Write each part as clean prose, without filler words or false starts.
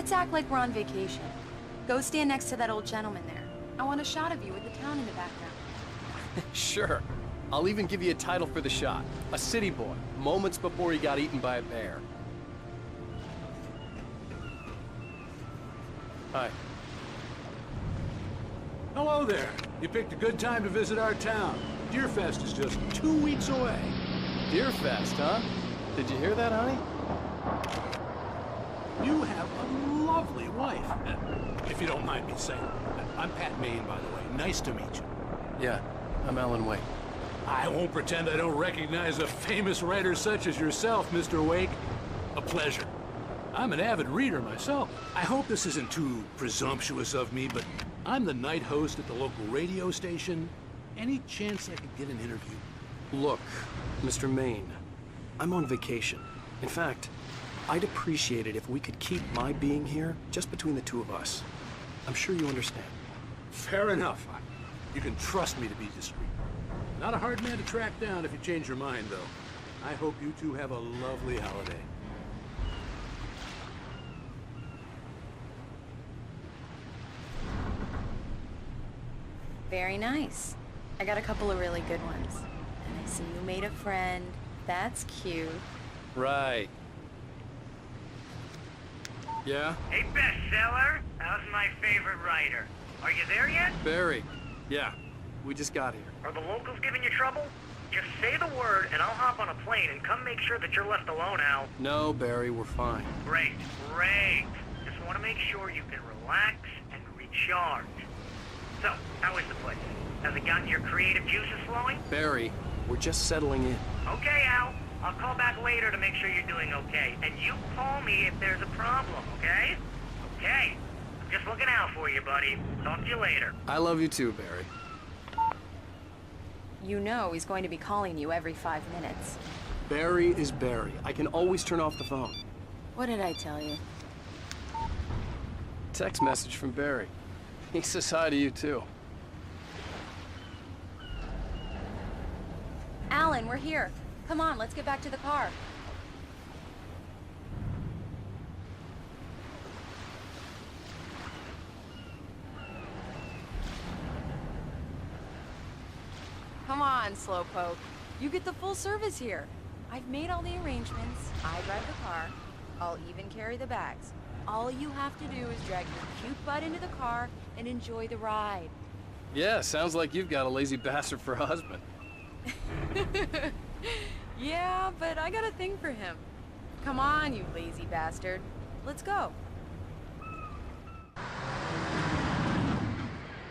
Let's act like we're on vacation. Go stand next to that old gentleman there. I want a shot of you with the town in the background. Sure. I'll even give you a title for the shot. A city boy, moments before he got eaten by a bear. Hi. Hello there. You picked a good time to visit our town. Deerfest is just 2 weeks away. Deerfest, huh? Did you hear that, honey? You have a lovely wife. If you don't mind me saying. I'm Pat Maine, by the way. Nice to meet you. Yeah, I'm Alan Wake. I won't pretend I don't recognize a famous writer such as yourself, Mr. Wake. A pleasure. I'm an avid reader myself. I hope this isn't too presumptuous of me, but I'm the night host at the local radio station. Any chance I could get an interview? Look, Mr. Maine, I'm on vacation. In fact, I'd appreciate it if we could keep my being here just between the two of us. I'm sure you understand. Fair enough. You can trust me to be discreet. Not a hard man to track down if you change your mind, though. I hope you two have a lovely holiday. Very nice. I got a couple of really good ones. And I see you made a friend. That's cute. Right. Yeah? Hey, bestseller. How's my favorite writer? Are you there yet? Barry. Yeah, we just got here. Are the locals giving you trouble? Just say the word and I'll hop on a plane and come make sure that you're left alone, Al. No, Barry, we're fine. Great, great. Just want to make sure you can relax and recharge. So, how is the place? Has it gotten your creative juices flowing? Barry, we're just settling in. Okay, Al. I'll call back later to make sure you're doing okay. And you call me if there's a problem, okay? Okay. I'm just looking out for you, buddy. Talk to you later. I love you too, Barry. You know he's going to be calling you every 5 minutes. Barry is Barry. I can always turn off the phone. What did I tell you? Text message from Barry. He says hi to you too. Alan, we're here. Come on, let's get back to the car. Come on, Slowpoke. You get the full service here. I've made all the arrangements. I drive the car. I'll even carry the bags. All you have to do is drag your cute butt into the car and enjoy the ride. Yeah, sounds like you've got a lazy bastard for a husband. Yeah, but I got a thing for him. Come on, you lazy bastard. Let's go.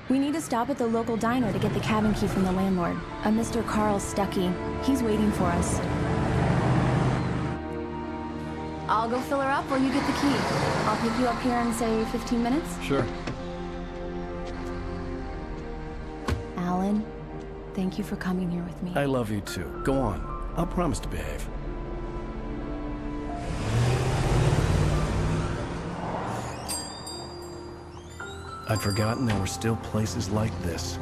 We need to stop at the local diner to get the cabin key from the landlord, a Mr. Carl Stuckey. He's waiting for us. I'll go fill her up while you get the key. I'll pick you up here in, say, 15 minutes? Sure. Alan, thank you for coming here with me. I love you too. Go on. I'll promise to behave. I'd forgotten there were still places like this.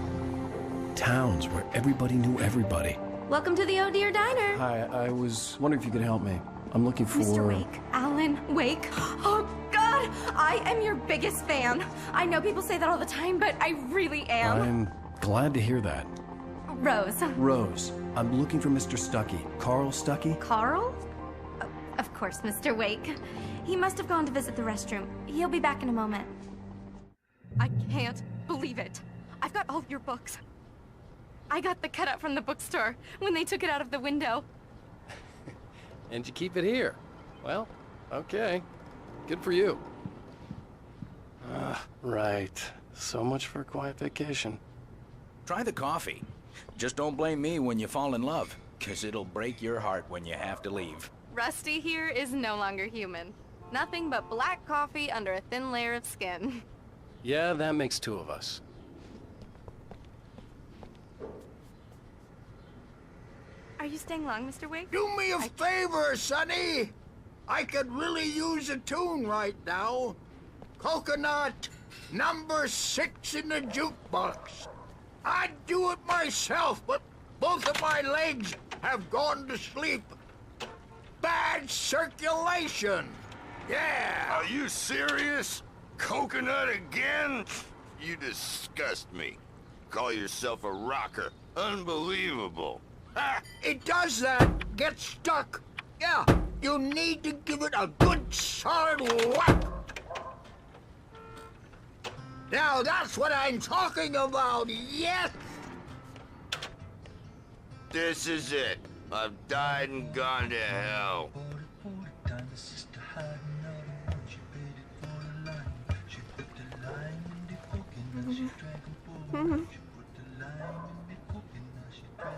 Towns where everybody knew everybody. Welcome to the Oh Dear Diner. Hi, I was wondering if you could help me. I'm looking for... Mr. Wake. Alan Wake. Oh, God! I am your biggest fan. I know people say that all the time, but I really am. I'm glad to hear that. Rose. Rose, I'm looking for Mr. Stuckey. Carl Stuckey? Carl? Oh, of course, Mr. Wake. He must have gone to visit the restroom. He'll be back in a moment. I can't believe it. I've got all of your books. I got the cutout from the bookstore when they took it out of the window. And you keep it here. Well, okay. Good for you. Right. So much for a quiet vacation. Try the coffee. Just don't blame me when you fall in love, 'cause it'll break your heart when you have to leave. Rusty here is no longer human. Nothing but black coffee under a thin layer of skin. Yeah, that makes two of us. Are you staying long, Mr. Wake? Do me a favor, Sonny. I could really use a tune right now. Coconut, number 6 in the jukebox. I'd do it myself, but both of my legs have gone to sleep. Bad circulation. Yeah! Are you serious? Coconut again? You disgust me. Call yourself a rocker. Unbelievable. Ha! It does that. Get stuck. Yeah, you need to give it a good solid whack. Now that's what I'm talking about, yes! This is it. I've died and gone to hell.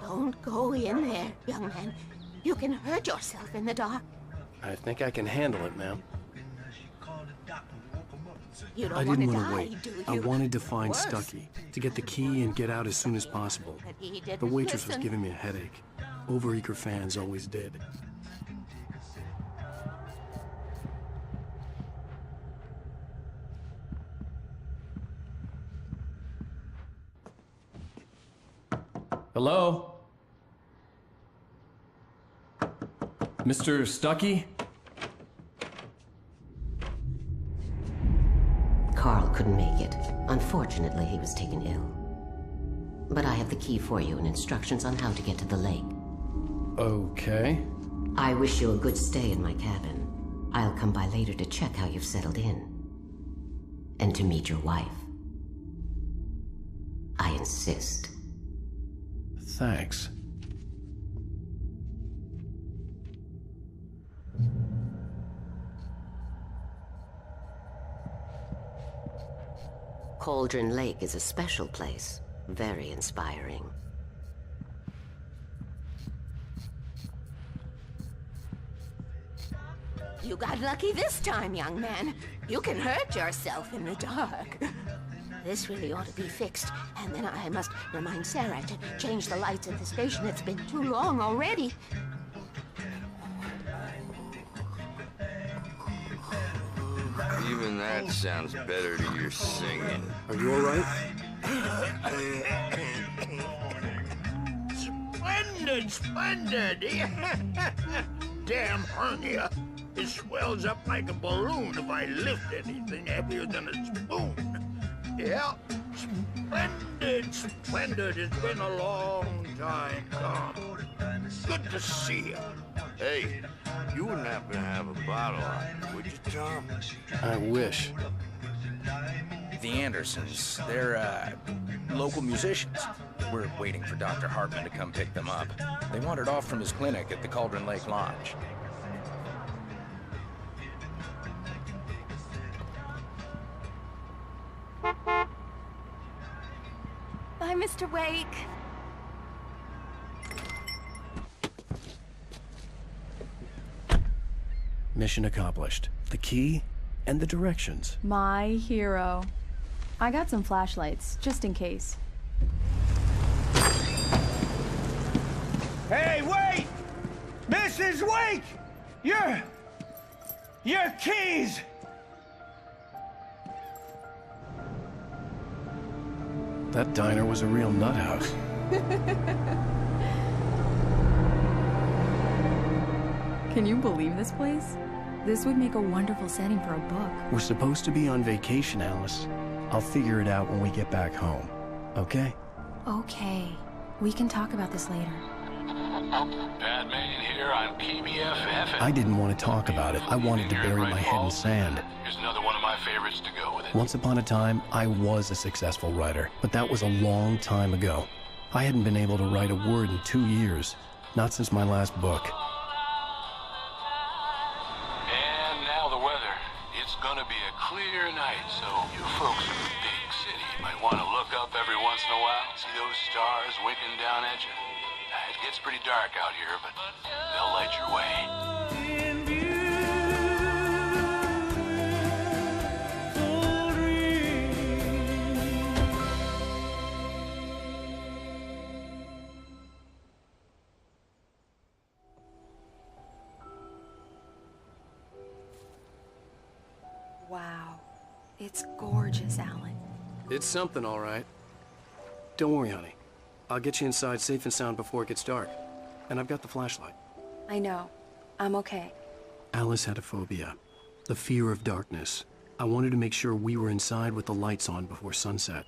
Don't go in there, young man. You can hurt yourself in the dark. I think I can handle it, ma'am. You don't I want didn't to want to die, wait. do you? I wanted to find Worse. Stucky, to get the key and get out as soon as possible. But he didn't The waitress was listen. giving me a headache. Overeager fans always did. Hello? Mr. Stucky? Carl couldn't make it. Unfortunately, he was taken ill. But I have the key for you and instructions on how to get to the lake. Okay. I wish you a good stay in my cabin. I'll come by later to check how you've settled in. And to meet your wife. I insist. Thanks. Cauldron Lake is a special place. Very inspiring. You got lucky this time, young man. You can hurt yourself in the dark. This really ought to be fixed. And then I must remind Sarah to change the lights at the station. It's been too long already. Even that sounds better to your singing. Are you all right? Splendid, splendid! Damn hernia. It swells up like a balloon if I lift anything heavier than a spoon. Yeah, splendid, splendid. It's been a long time coming. Good to see you. Hey, you wouldn't happen to have a bottle on you, would you, Tom? I wish. The Andersons, they're, local musicians. We're waiting for Dr. Hartman to come pick them up. They wandered off from his clinic at the Cauldron Lake Lodge. Bye, Mr. Wake. Mission accomplished. The key and the directions. My hero. I got some flashlights, just in case. Hey, wait! Mrs. Wake! Your keys! That diner was a real nut house. Can you believe this place? This would make a wonderful setting for a book. We're supposed to be on vacation, Alice. I'll figure it out when we get back home. Okay? Okay. We can talk about this later. Batman here on PBFF. I didn't want to talk about it. I wanted to bury my head in sand. Here's another one of my favorites to go with it. Once upon a time, I was a successful writer, but that was a long time ago. I hadn't been able to write a word in 2 years. Not since my last book. And now the weather. It's gonna be a clear night, so you folks in the big city might want to look up every once in a while, see those stars winking down at you. It gets pretty dark out here, but they'll light your way. Wow. It's gorgeous, Alan. It's something, all right. Don't worry, honey. I'll get you inside safe and sound before it gets dark. And I've got the flashlight. I know. I'm okay. Alice had a phobia. The fear of darkness. I wanted to make sure we were inside with the lights on before sunset.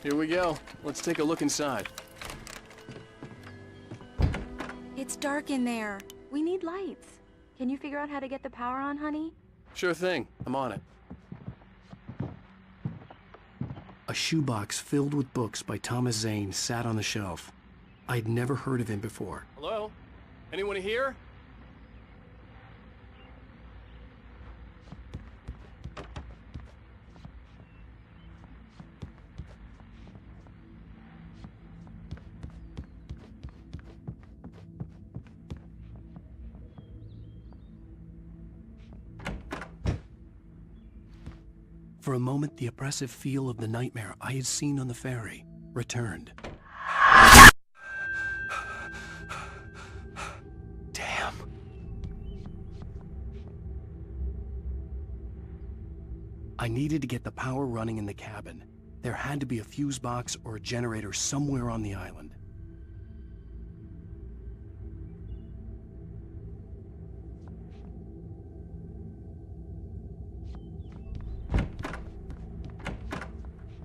Here we go. Let's take a look inside. It's dark in there. We need lights. Can you figure out how to get the power on, honey? Sure thing. I'm on it. A shoebox filled with books by Thomas Zane sat on the shelf. I'd never heard of him before. Hello? Anyone here? For a moment, the oppressive feel of the nightmare I had seen on the ferry returned. Damn. I needed to get the power running in the cabin. There had to be a fuse box or a generator somewhere on the island.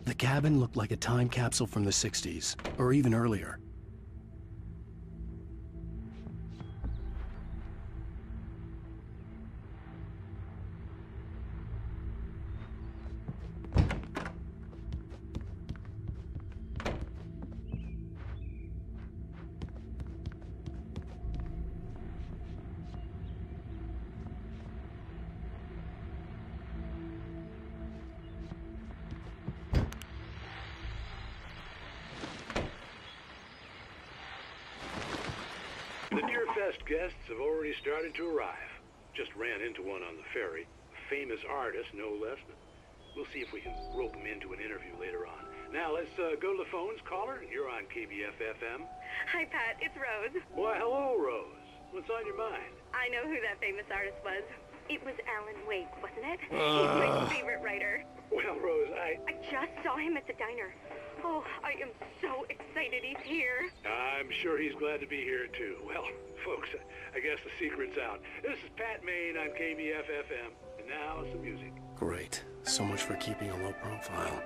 The cabin looked like a time capsule from the 60s, or even earlier. The Deerfest guests have already started to arrive. Just ran into one on the ferry. A famous artist, no less. We'll see if we can rope him into an interview later on. Now, let's go to the phones. Caller, you're on KBF-FM. Hi, Pat. It's Rose. Why, hello, Rose. What's on your mind? I know who that famous artist was. It was Alan Wake, wasn't it? He's my favorite writer. Well, Rose, I just saw him at the diner. Oh, I am so excited he's here. I'm sure he's glad to be here, too. Well, folks, I guess the secret's out. This is Pat Maine on KBF-FM. And now, some music. Great. So much for keeping a low profile.